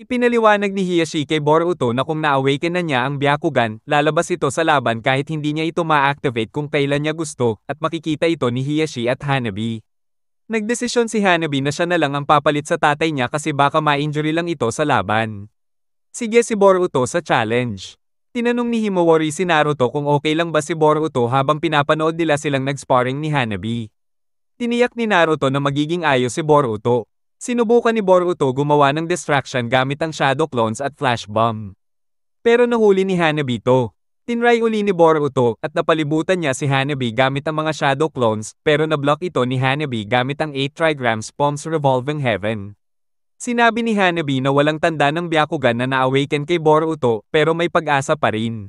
Ipinaliwanag ni Hiyashi kay Boruto na kung na-awaken na niya ang Byakugan, lalabas ito sa laban kahit hindi niya ito ma-activate kung kailan niya gusto, at makikita ito ni Hiyashi at Hanabi. Nagdesisyon si Hanabi na siya na lang ang papalit sa tatay niya kasi baka ma-injury lang ito sa laban. Sige si Boruto sa challenge. Tinanong ni Himawari si Naruto kung okay lang ba si Boruto habang pinapanood nila silang nag-sparring ni Hanabi. Tiniyak ni Naruto na magiging ayos si Boruto. Sinubukan ni Boruto gumawa ng distraction gamit ang Shadow Clones at Flash Bomb. Pero nahuli ni Hanabi to. Tinry uli ni Boruto at napalibutan niya si Hanabi gamit ang mga Shadow Clones pero nablock ito ni Hanabi gamit ang 8 Trigrams Bombs Revolving Heaven. Sinabi ni Hanabi na walang tanda ng Byakugan na na-awaken kay Boruto pero may pag-asa pa rin.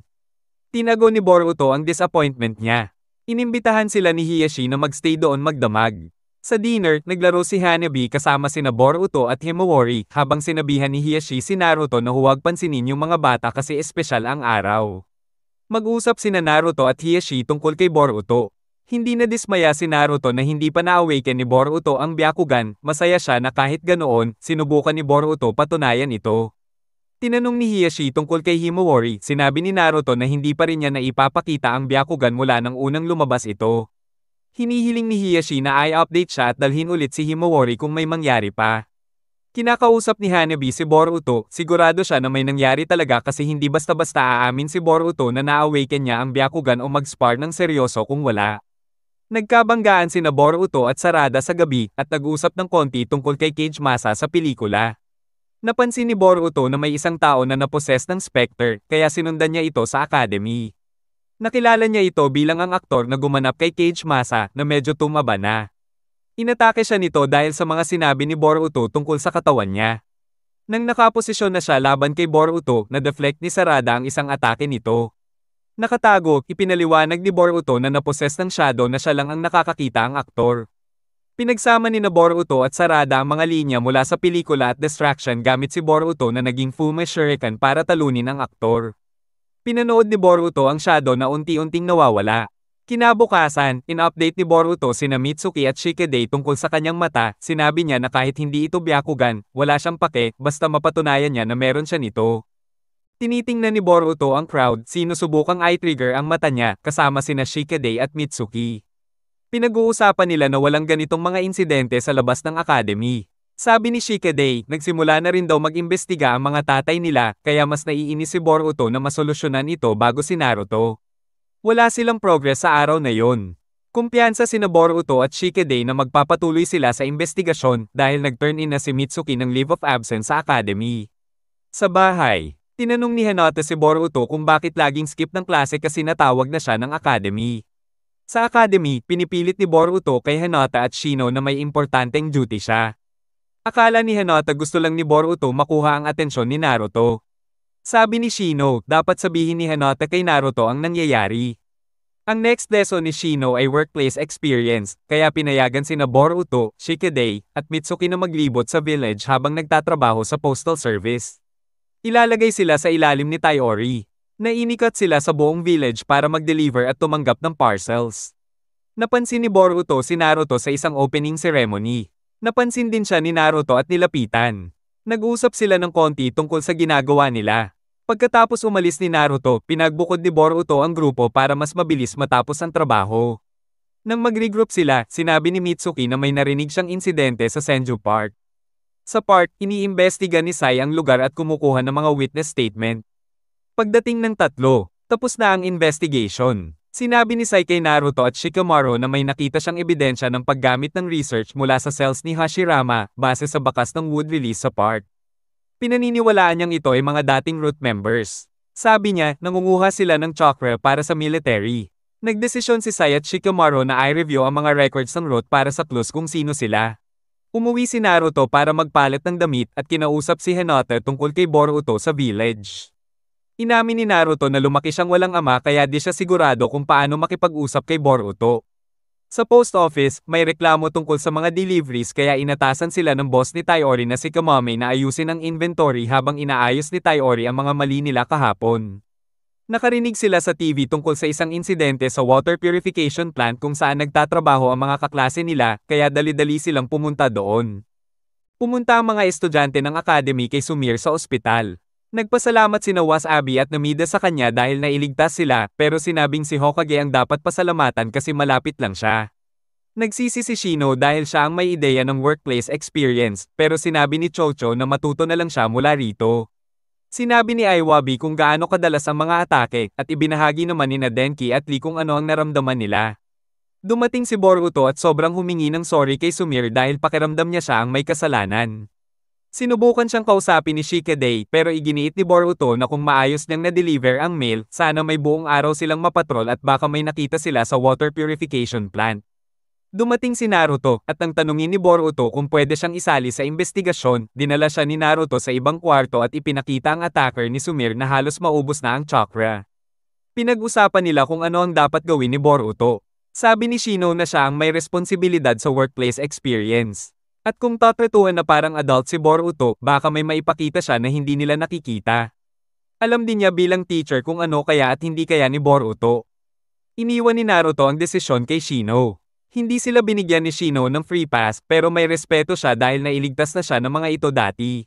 Tinago ni Boruto ang disappointment niya. Inimbitahan sila ni Hiyashi na magstay doon magdamag. Sa dinner, naglaro si Hanabi kasama sina Boruto at Himawari habang sinabihan ni Hiyashi si Naruto na huwag pansinin yung mga bata kasi espesyal ang araw. Mag-usap sina Naruto at Hiyashi tungkol kay Boruto. Hindi na dismaya si Naruto na hindi pa na-awaken ni Boruto ang Byakugan, masaya siya na kahit ganoon, sinubukan ni Boruto patunayan ito. Tinanong ni Hiyashi tungkol kay Himawari, sinabi ni Naruto na hindi pa rin niya naipapakita ang Byakugan mula nang unang lumabas ito. Hinihiling ni Hiyashi na i-update siya at dalhin ulit si Himawari kung may mangyari pa. Kinakausap ni Hanabi si Boruto, sigurado siya na may nangyari talaga kasi hindi basta-basta aamin si Boruto na na-awaken niya ang Byakugan o mag-spar ng seryoso kung wala. Nagkabanggaan sina Boruto at Sarada sa gabi at nag-usap ng konti tungkol kay Kage Masa sa pelikula. Napansin ni Boruto na may isang tao na naposes ng Spectre kaya sinundan niya ito sa academy. Nakilala niya ito bilang ang aktor na gumanap kay Kage Masa na medyo tumaba na. Inatake siya nito dahil sa mga sinabi ni Boruto tungkol sa katawan niya. Nang nakaposisyon na siya laban kay Boruto, na-deflect ni Sarada ang isang atake nito. Nakatago, ipinaliwanag ni Boruto na naposes ng shadow na siya lang ang nakakakita ang aktor. Pinagsama ni Boruto at Sarada ang mga linya mula sa pelikula at distraction gamit si Boruto na naging Fume Shuriken para talunin ang aktor. Pinanood ni Boruto ang shadow na unti-unting nawawala. Kinabukasan, in-update ni Boruto sina Mitsuki at Shikadai tungkol sa kanyang mata, sinabi niya na kahit hindi ito Byakugan, wala siyang pake, basta mapatunayan niya na meron siya nito. Tinitingnan ni Boruto ang crowd, sinusubukang i-trigger ang mata niya, kasama sina Shikadai at Mitsuki. Pinag-uusapan nila na walang ganitong mga insidente sa labas ng academy. Sabi ni Shikadai, nagsimula na rin daw mag-imbestiga ang mga tatay nila, kaya mas naiinis si Boruto na masolusyonan ito bago si Naruto. Wala silang progress sa araw na yon. Kumpiyansa sina Boruto at Shikadai na magpapatuloy sila sa investigasyon dahil nag-turn in na si Mitsuki ng leave of absence sa academy. Sa bahay, tinanong ni Hinata si Boruto kung bakit laging skip ng klase kasi natawag na siya ng academy. Sa academy, pinipilit ni Boruto kay Hinata at Shino na may importanteng duty siya. Akala ni Hinata gusto lang ni Boruto makuha ang atensyon ni Naruto. Sabi ni Shino, dapat sabihin ni Hinata kay Naruto ang nangyayari. Ang next lesson ni Shino ay workplace experience, kaya pinayagan sina Boruto, Shikadai, at Mitsuki na maglibot sa village habang nagtatrabaho sa postal service. Ilalagay sila sa ilalim ni Taiori. Nainikat sila sa buong village para mag-deliver at tumanggap ng parcels. Napansin ni Boruto si Naruto sa isang opening ceremony. Napansin din siya ni Naruto at nilapitan. Nag-usap sila ng konti tungkol sa ginagawa nila. Pagkatapos umalis ni Naruto, pinagbukod ni Boruto ang grupo para mas mabilis matapos ang trabaho. Nang mag-regroup sila, sinabi ni Mitsuki na may narinig siyang insidente sa Senju Park. Sa park, iniimbestiga ni Sai ang lugar at kumukuha ng mga witness statement. Pagdating ng tatlo, tapos na ang investigation. Sinabi ni Sai kay Naruto at Shikamaru na may nakita siyang ebidensya ng paggamit ng research mula sa cells ni Hashirama base sa bakas ng wood release sa park. Pinaniniwalaan niyang ito ay mga dating root members. Sabi niya, nangunguha sila ng chakra para sa military. Nagdesisyon si Sai at Shikamaru na i-review ang mga records ng root para sa clues kung sino sila. Umuwi si Naruto para magpalit ng damit at kinausap si Hinata tungkol kay Boruto sa village. Inamin ni Naruto na lumaki siyang walang ama kaya di siya sigurado kung paano makipag-usap kay Boruto. Sa post office, may reklamo tungkol sa mga deliveries kaya inatasan sila ng boss ni Taiori na si Kamame na ayusin ang inventory habang inaayos ni Taiori ang mga mali nila kahapon. Nakarinig sila sa TV tungkol sa isang insidente sa water purification plant kung saan nagtatrabaho ang mga kaklase nila kaya dali-dali silang pumunta doon. Pumunta ang mga estudyante ng academy kay Sumir sa ospital. Nagpasalamat sina Wasabi at Namida sa kanya dahil nailigtas sila, pero sinabing si Hokage ang dapat pasalamatan kasi malapit lang siya. Nagsisi si Shino dahil siya ang may ideya ng workplace experience, pero sinabi ni Chocho na matuto na lang siya mula rito. Sinabi ni Iwabi kung gaano kadalas ang mga atake, at ibinahagi naman ni Denki at Lee kung ano ang naramdaman nila. Dumating si Boruto at sobrang humingi ng sorry kay Sumir dahil pakiramdam niya siya ang may kasalanan. Sinubukan siyang kausapin ni Shikadai pero iginiit ni Boruto na kung maayos niyang na-deliver ang mail, sana may buong araw silang mapatrol at baka may nakita sila sa water purification plant. Dumating si Naruto at nang tanungin ni Boruto kung pwede siyang isali sa investigasyon, dinala siya ni Naruto sa ibang kwarto at ipinakita ang attacker ni Sumir na halos maubos na ang chakra. Pinag-usapan nila kung ano ang dapat gawin ni Boruto. Sabi ni Shino na siya ang may responsibilidad sa workplace experience. At kung tatretuhan na parang adult si Boruto, baka may maipakita siya na hindi nila nakikita. Alam din niya bilang teacher kung ano kaya at hindi kaya ni Boruto. Iniwan ni Naruto ang desisyon kay Shino. Hindi sila binigyan ni Shino ng free pass pero may respeto siya dahil nailigtas na siya ng mga ito dati.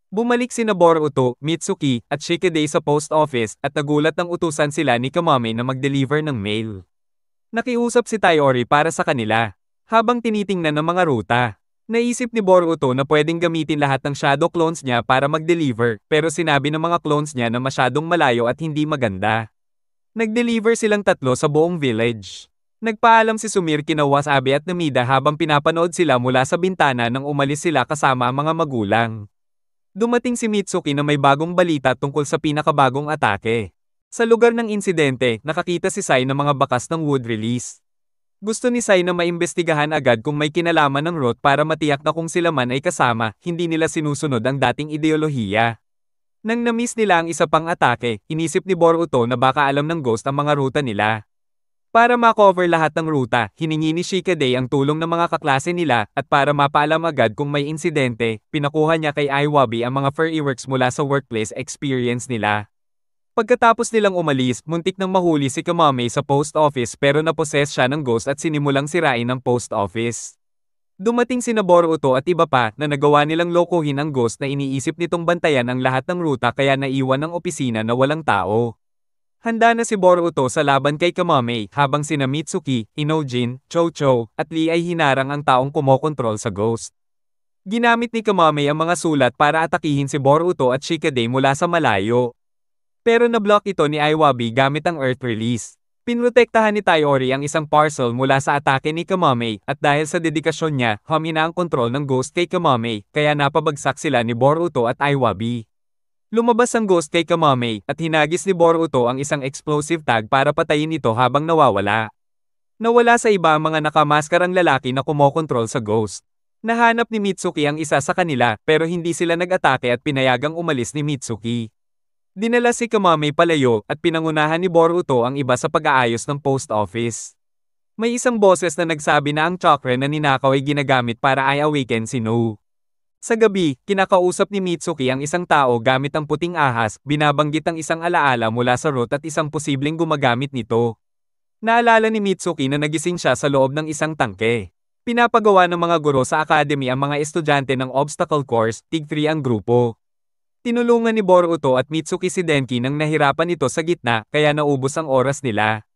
Bumalik sina Boruto, Mitsuki, at Shikadai sa post office at nagulat ng utusan sila ni Kamame na mag-deliver ng mail. Nakiusap si Taiori para sa kanila. Habang tinitingnan ng mga ruta, naisip ni Boruto na pwedeng gamitin lahat ng shadow clones niya para mag-deliver, pero sinabi ng mga clones niya na masyadong malayo at hindi maganda. Nag-deliver silang tatlo sa buong village. Nagpaalam si Sumir kina Wasabi at Namida habang pinapanood sila mula sa bintana nang umalis sila kasama ang mga magulang. Dumating si Mitsuki na may bagong balita tungkol sa pinakabagong atake. Sa lugar ng insidente, nakakita si Sai ng mga bakas ng wood release. Gusto ni Sai na maimbestigahan agad kung may kinalaman ng Roth para matiyak na kung sila man ay kasama, hindi nila sinusunod ang dating ideolohiya. Nang na-miss nila ang isa pang atake, inisip ni Boruto na baka alam ng Ghost ang mga ruta nila. Para ma-cover lahat ng ruta, hiningi ni Shikadai ang tulong ng mga kaklase nila, at para mapaalam agad kung may insidente, pinakuha niya kay Iwabi ang mga furry works mula sa workplace experience nila. Pagkatapos nilang umalis, muntik nang mahuli si Kamame sa post office pero naposes siya ng ghost at sinimulang sirain ang post office. Dumating sina Boruto at iba pa na nagawa nilang lokohin ang ghost na iniisip nitong bantayan ang lahat ng ruta kaya naiwan ang opisina na walang tao. Handa na si Boruto sa laban kay Kamame habang sina Mitsuki, Inojin, Chocho, at Lee ay hinarang ang taong kumokontrol sa ghost. Ginamit ni Kamame ang mga sulat para atakihin si Boruto at Shikadai mula sa malayo. Pero na-block ito ni Iwabi gamit ang Earth Release. Pinrotektahan ni Taiori ang isang parcel mula sa atake ni Kamame at dahil sa dedikasyon niya, humina ang kontrol ng ghost kay Kamame, kaya napabagsak sila ni Boruto at Iwabi. Lumabas ang ghost kay Kamame at hinagis ni Boruto ang isang explosive tag para patayin ito habang nawawala. Nawala sa iba ang mga nakamaskarang lalaki na kumokontrol sa ghost. Nahanap ni Mitsuki ang isa sa kanila pero hindi sila nag-atake at pinayagang umalis ni Mitsuki. Dinala si Kamame palayo at pinangunahan ni Boruto ang iba sa pag-aayos ng post office. May isang boses na nagsabi na ang chakra na ninakaw ay ginagamit para i-awaken si No. Sa gabi, kinakausap ni Mitsuki ang isang tao gamit ang puting ahas, binabanggit ang isang alaala mula sa Roth at isang posibleng gumagamit nito. Naalala ni Mitsuki na nagising siya sa loob ng isang tangke. Pinapagawa ng mga guro sa academy ang mga estudyante ng obstacle course, Tig-3 ang grupo. Tinulungan ni Boruto at Mitsuki si Denki nang nahirapan ito sa gitna, kaya naubos ang oras nila.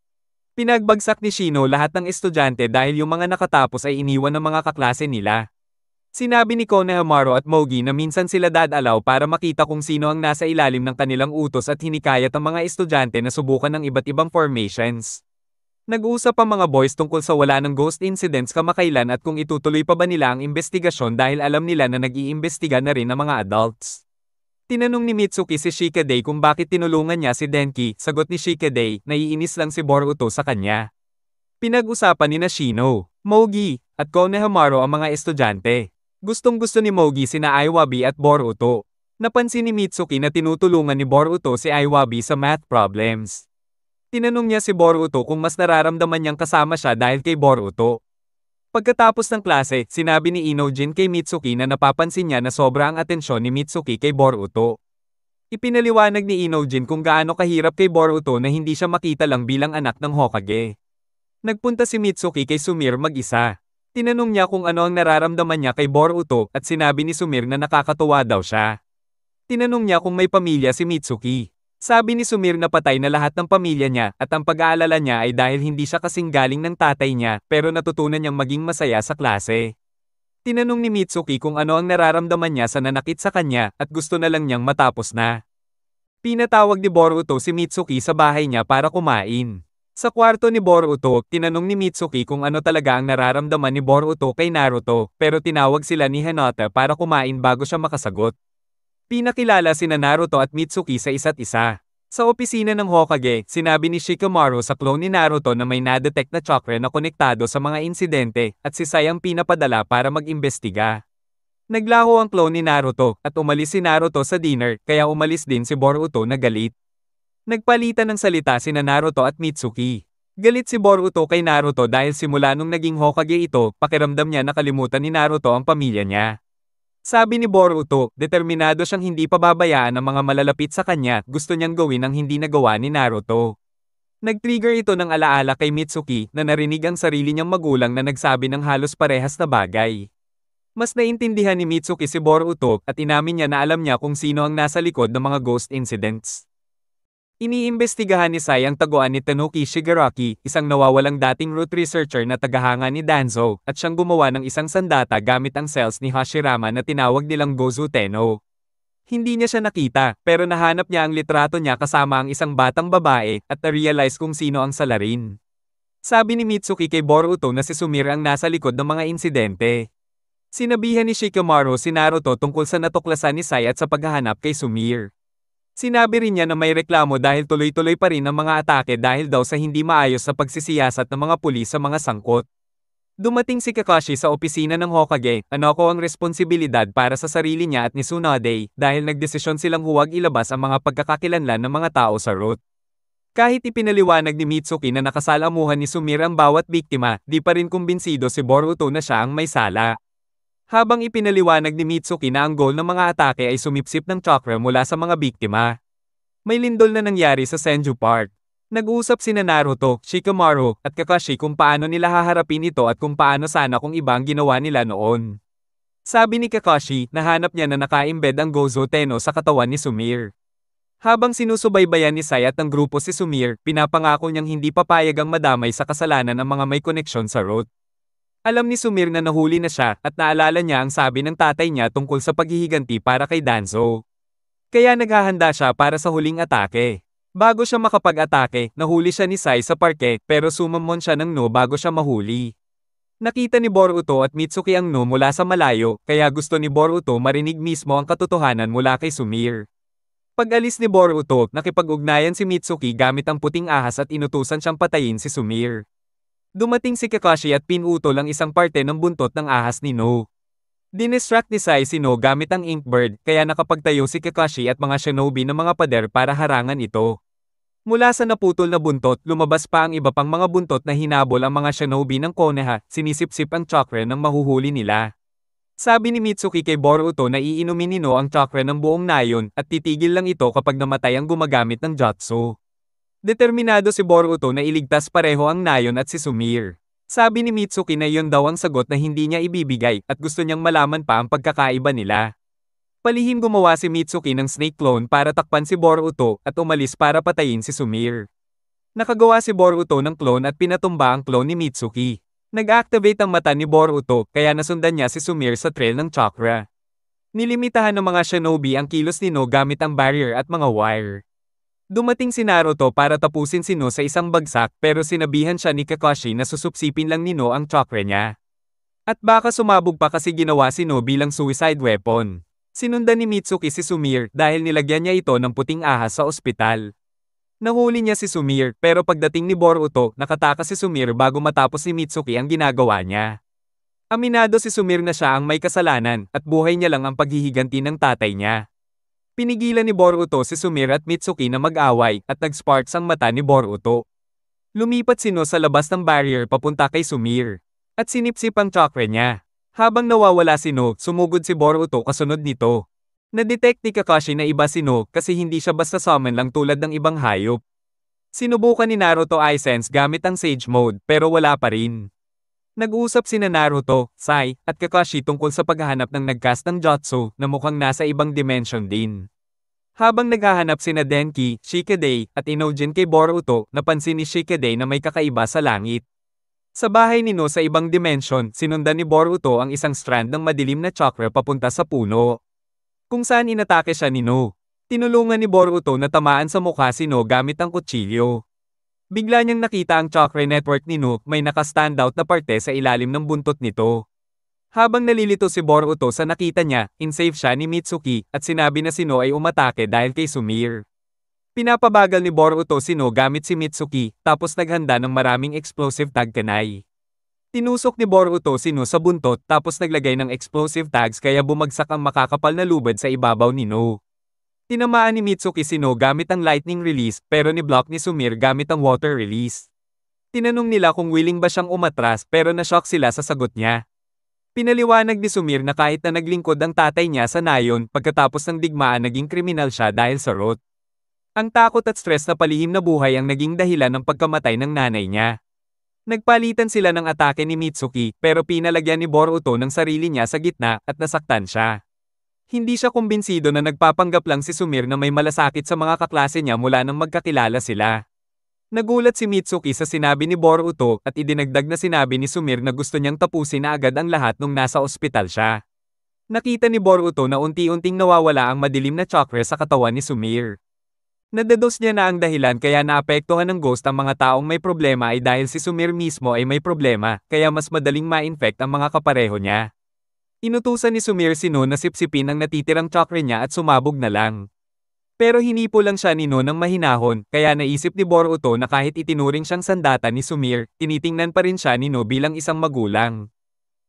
Pinagbagsak ni Shino lahat ng estudyante dahil yung mga nakatapos ay iniwan ng mga kaklase nila. Sinabi ni Konohamaru at Mogi na minsan sila dadalaw para makita kung sino ang nasa ilalim ng kanilang utos at hinikayat ang mga estudyante na subukan ng iba't ibang formations. Nag-usap ang mga boys tungkol sa wala ng ghost incidents kamakailan at kung itutuloy pa ba nila ang investigasyon dahil alam nila na nag-iimbestiga na rin ang mga adults. Tinanong ni Mitsuki si Shikadai kung bakit tinulungan niya si Denki, sagot ni Shikadai, naiinis lang si Boruto sa kanya. Pinag-usapan ni Shino, Mogi, at Konohamaru ang mga estudyante. Gustong-gusto ni Mogi sina Iwabi at Boruto. Napansin ni Mitsuki na tinutulungan ni Boruto si Iwabi sa math problems. Tinanong niya si Boruto kung mas nararamdaman niyang kasama siya dahil kay Boruto. Pagkatapos ng klase, sinabi ni Inojin kay Mitsuki na napapansin niya na sobra ang atensyon ni Mitsuki kay Boruto. Ipinaliwanag ni Inojin kung gaano kahirap kay Boruto na hindi siya makita lang bilang anak ng Hokage. Nagpunta si Mitsuki kay Sumir mag-isa. Tinanong niya kung ano ang nararamdaman niya kay Boruto at sinabi ni Sumire na nakakatuwa daw siya. Tinanong niya kung may pamilya si Mitsuki. Sabi ni Sumire na patay na lahat ng pamilya niya at ang pag-aalala niya ay dahil hindi siya kasing galing ng tatay niya pero natutunan niyang maging masaya sa klase. Tinanong ni Mitsuki kung ano ang nararamdaman niya sa nanakit sa kanya at gusto na lang niyang matapos na. Pinatawag ni Boruto si Mitsuki sa bahay niya para kumain. Sa kwarto ni Boruto, tinanong ni Mitsuki kung ano talaga ang nararamdaman ni Boruto kay Naruto, pero tinawag sila ni Hinata para kumain bago siya makasagot. Pinakilala sina Naruto at Mitsuki sa isa't isa. Sa opisina ng Hokage, sinabi ni Shikamaru sa clone ni Naruto na may na-detect na chakra na konektado sa mga insidente at si Sai ang pinapadala para mag-imbestiga. Naglaho ang clone ni Naruto at umalis si Naruto sa dinner kaya umalis din si Boruto na galit. Nagpalitan ng salita sina Naruto at Mitsuki. Galit si Boruto kay Naruto dahil simula nung naging Hokage ito, pakiramdam niya nakalimutan ni Naruto ang pamilya niya. Sabi ni Boruto, determinado siyang hindi pababayaan ang mga malalapit sa kanya, gusto niyang gawin ang hindi nagawa ni Naruto. Nag-trigger ito ng alaala kay Mitsuki na narinig ang sarili niyang magulang na nagsabi ng halos parehas na bagay. Mas naintindihan ni Mitsuki si Boruto at inamin niya na alam niya kung sino ang nasa likod ng mga ghost incidents. Iniimbestigahan ni Sai ang taguan ni Tanuki Shigaraki, isang nawawalang dating root researcher na tagahanga ni Danzo, at siyang gumawa ng isang sandata gamit ang cells ni Hashirama na tinawag nilang Gozu Tenno. Hindi niya siya nakita, pero nahanap niya ang litrato niya kasama ang isang batang babae, at na-realize kung sino ang salarin. Sabi ni Mitsuki kay Boruto na si Sumire ang nasa likod ng mga insidente. Sinabihan ni Shikamaru si Naruto tungkol sa natuklasan ni Sai at sa paghahanap kay Sumire. Sinabi rin niya na may reklamo dahil tuloy-tuloy pa rin ang mga atake dahil daw sa hindi maayos sa pagsisiyasat ng mga pulis sa mga sangkot. Dumating si Kakashi sa opisina ng Hokage, ko ang responsibilidad para sa sarili niya at ni Tsunade dahil nagdesisyon silang huwag ilabas ang mga pagkakakilanlan ng mga tao sa root. Kahit ipinaliwanag ni Mitsuki na nakasalamuhan ni Sumire ang bawat biktima, di pa rin kumbinsido si Boruto na siya ang may sala. Habang ipinaliwanag ni Mitsuki na ang goal ng mga atake ay sumipsip ng chakra mula sa mga biktima. May lindol na nangyari sa Senju Park. Nag-usap sina Naruto, Shikamaru, at Kakashi kung paano nila haharapin ito at kung paano sana kung iba ang ginawa nila noon. Sabi ni Kakashi, nahanap niya na naka-embed ang Gozu Tenno sa katawan ni Sumire. Habang sinusubaybayan ni Sai at ng grupo si Sumire, pinapangako niyang hindi papayag ang madamay sa kasalanan ng mga may koneksyon sa root. Alam ni Sumire na nahuli na siya at naalala niya ang sabi ng tatay niya tungkol sa paghihiganti para kay Danzo. Kaya naghahanda siya para sa huling atake. Bago siya makapag-atake, nahuli siya ni Sai sa parke pero sumamon siya ng no bago siya mahuli. Nakita ni Boruto at Mitsuki ang no mula sa malayo kaya gusto ni Boruto marinig mismo ang katotohanan mula kay Sumire. Pag-alis ni Boruto, nakipag-ugnayan si Mitsuki gamit ang puting ahas at inutusan siyang patayin si Sumire. Dumating si Kakashi at pinutol ang isang parte ng buntot ng ahas ni No. Dinistract ni Sai si No gamit ang Inkbird, kaya nakapagtayo si Kakashi at mga shinobi ng mga pader para harangan ito. Mula sa naputol na buntot, lumabas pa ang iba pang mga buntot na hinabol ang mga shinobi ng Konoha, sinisipsip ang chakra ng mahuhuli nila. Sabi ni Mitsuki kay Boruto na iinumin ni No ang chakra ng buong nayon at titigil lang ito kapag namatay ang gumagamit ng jutsu. Determinado si Boruto na iligtas pareho ang nayon at si Sumire. Sabi ni Mitsuki na iyon daw ang sagot na hindi niya ibibigay at gusto niyang malaman pa ang pagkakaiba nila. Palihim gumawa si Mitsuki ng snake clone para takpan si Boruto at umalis para patayin si Sumire. Nakagawa si Boruto ng clone at pinatumba ang clone ni Mitsuki. Nag-activate ang mata ni Boruto kaya nasundan niya si Sumire sa trail ng chakra. Nilimitahan ng mga shinobi ang kilos ni No gamit ang barrier at mga wire. Dumating si Naruto para tapusin si No sa isang bagsak pero sinabihan siya ni Kakashi na susupsipin lang ni No ang chakra niya. At baka sumabog pa kasi ginawa si No bilang suicide weapon. Sinundan ni Mitsuki si Sumire dahil nilagyan niya ito ng puting ahas sa ospital. Nahuli niya si Sumire pero pagdating ni Boruto, nakatakas si Sumire bago matapos ni Mitsuki ang ginagawa niya. Aminado si Sumire na siya ang may kasalanan at buhay niya lang ang paghihiganti ng tatay niya. Pinigilan ni Boruto si Sumire at Mitsuki na mag-away at nag-sparks ang mata ni Boruto. Lumipat si No sa labas ng barrier papunta kay Sumire. At sinipsip ang chakra niya. Habang nawawala si No, sumugod si Boruto kasunod nito. Na-detect ni Kakashi na iba si No kasi hindi siya basta summon lang tulad ng ibang hayop. Sinubukan ni Naruto Eye Sense gamit ang Sage Mode pero wala pa rin. Nag-uusap sina Naruto, Sai, at Kakashi tungkol sa paghahanap ng nagcast ng Jutsu na mukhang nasa ibang dimension din. Habang naghahanap sina Denki, Shikadai, at Inojin kay Boruto, napansin ni Shikadai na may kakaiba sa langit. Sa bahay ni No sa ibang dimension, sinundan ni Boruto ang isang strand ng madilim na chakra papunta sa puno, kung saan inatake siya ni No. Tinulungan ni Boruto na tamaan sa mukha si No gamit ang kutsilyo. Bigla niyang nakita ang chakra network ni No, may naka-standout na parte sa ilalim ng buntot nito. Habang nalilito si Boruto sa nakita niya, in-save siya ni Mitsuki, at sinabi na si No ay umatake dahil kay Sumire. Pinapabagal ni Boruto si No gamit si Mitsuki, tapos naghanda ng maraming explosive tag kanai. Tinusok ni Boruto si No sa buntot tapos naglagay ng explosive tags kaya bumagsak ang makakapal na lubad sa ibabaw ni No. Tinamaan ni Mitsuki si No gamit ang lightning release pero ni-block ni Sumire gamit ang water release. Tinanong nila kung willing ba siyang umatras pero na-shock sila sa sagot niya. Pinaliwanag ni Sumire na kahit na naglingkod ang tatay niya sa nayon pagkatapos ng digmaan naging kriminal siya dahil sa rot. Ang takot at stress na palihim na buhay ang naging dahilan ng pagkamatay ng nanay niya. Nagpalitan sila ng atake ni Mitsuki pero pinalagyan ni Boruto ng sarili niya sa gitna at nasaktan siya. Hindi siya kumbinsido na nagpapanggap lang si Sumire na may malasakit sa mga kaklase niya mula nang magkakilala sila. Nagulat si Mitsuki sa sinabi ni Boruto at idinagdag na sinabi ni Sumire na gusto niyang tapusin na agad ang lahat nung nasa ospital siya. Nakita ni Boruto na unti-unting nawawala ang madilim na chakra sa katawan ni Sumire. Nadados niya na ang dahilan kaya naapektuhan ng ghost ang mga taong may problema ay dahil si Sumire mismo ay may problema, kaya mas madaling ma-infect ang mga kapareho niya. Inutusan ni Sumire si No na sipsipin ang natitirang chakra niya at sumabog na lang. Pero hinipo lang siya ni No ng mahinahon, kaya naisip ni Boruto na kahit itinuring siyang sandata ni Sumire, tinitingnan pa rin siya ni No bilang isang magulang.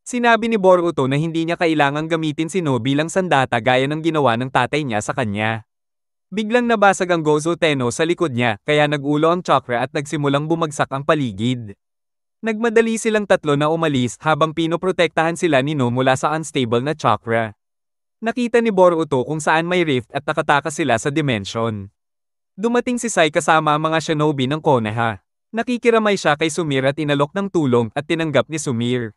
Sinabi ni Boruto na hindi niya kailangang gamitin si No bilang sandata gaya ng ginawa ng tatay niya sa kanya. Biglang nabasag ang Gozo Tenno sa likod niya, kaya nagulo ang chakra at nagsimulang bumagsak ang paligid. Nagmadali silang tatlo na umalis habang pinoprotektahan sila ni No mula sa unstable na chakra. Nakita ni Boruto kung saan may rift at nakatakas sila sa dimension. Dumating si Sai kasama ang mga shinobi ng Konoha. Nakikiramay siya kay Sumire at inalok ng tulong at tinanggap ni Sumire.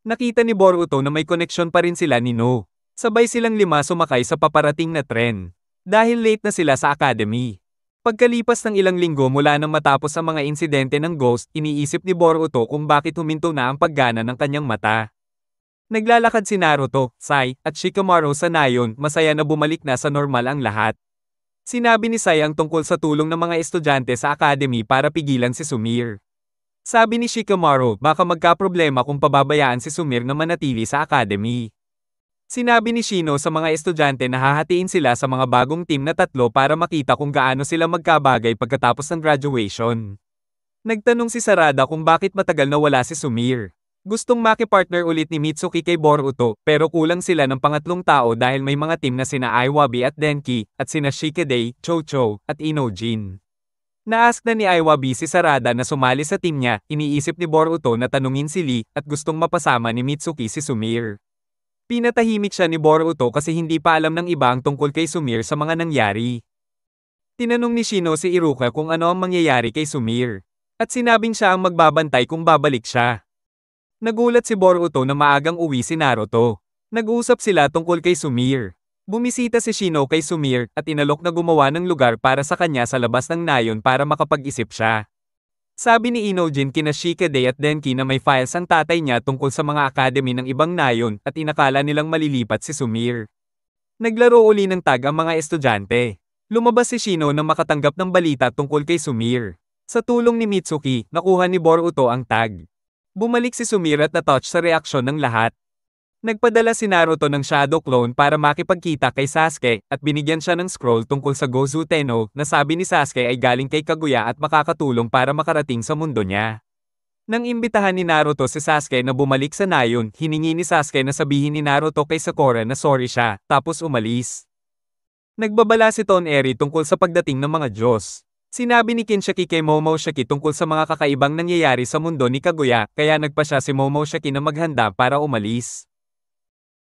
Nakita ni Boruto na may koneksyon pa rin sila ni No. Sabay silang 5 sumakay sa paparating na tren. Dahil late na sila sa academy. Pagkalipas ng ilang linggo mula nang matapos ang mga insidente ng ghost, iniisip ni Boruto kung bakit huminto na ang paggana ng kanyang mata. Naglalakad si Naruto, Sai, at Shikamaru sa nayon, masaya na bumalik na sa normal ang lahat. Sinabi ni Sai ang tungkol sa tulong ng mga estudyante sa academy para pigilan si Sumire. Sabi ni Shikamaru, baka magkaproblema kung pababayaan si Sumire na manatili sa academy. Sinabi ni Shino sa mga estudyante na hahatiin sila sa mga bagong team na 3 para makita kung gaano sila magkabagay pagkatapos ng graduation. Nagtanong si Sarada kung bakit matagal na wala si Sumire. Gustong makipartner ulit ni Mitsuki kay Boruto pero kulang sila ng pangatlong tao dahil may mga team na sina Iwabi at Denki at sina Shikadai, Chocho, at Inojin. Na-ask na ni Iwabi si Sarada na sumali sa team niya, iniisip ni Boruto na tanungin si Lee at gustong mapasama ni Mitsuki si Sumire. Pinatahimik siya ni Boruto kasi hindi pa alam ng iba ang tungkol kay Sumire sa mga nangyari. Tinanong ni Shino si Iruka kung ano ang mangyayari kay Sumire. At sinabing siya ang magbabantay kung babalik siya. Nagulat si Boruto na maagang uwi si Naruto. Nag-uusap sila tungkol kay Sumire. Bumisita si Shino kay Sumire at inalok na gumawa ng lugar para sa kanya sa labas ng nayon para makapag-isip siya. Sabi ni Inojin kina Shikadai at Denki na may files ang tatay niya tungkol sa mga academy ng ibang nayon at inakala nilang malilipat si Sumire. Naglaro uli ng tag ang mga estudyante. Lumabas si Shino nang makatanggap ng balita tungkol kay Sumire. Sa tulong ni Mitsuki, nakuha ni Boruto ang tag. Bumalik si Sumire at na-touch sa reaksyon ng lahat. Nagpadala si Naruto ng Shadow Clone para makipagkita kay Sasuke at binigyan siya ng scroll tungkol sa Gozu Tenno na sabi ni Sasuke ay galing kay Kaguya at makakatulong para makarating sa mundo niya. Nang imbitahan ni Naruto si Sasuke na bumalik sa nayon, hiningi ni Sasuke na sabihin ni Naruto kay Sakura na sorry siya, tapos umalis. Nagbabala si Toneri tungkol sa pagdating ng mga Diyos. Sinabi ni Kinshaki kay Momoshiki tungkol sa mga kakaibang nangyayari sa mundo ni Kaguya, kaya nagpa siya si Momoshiki na maghanda para umalis.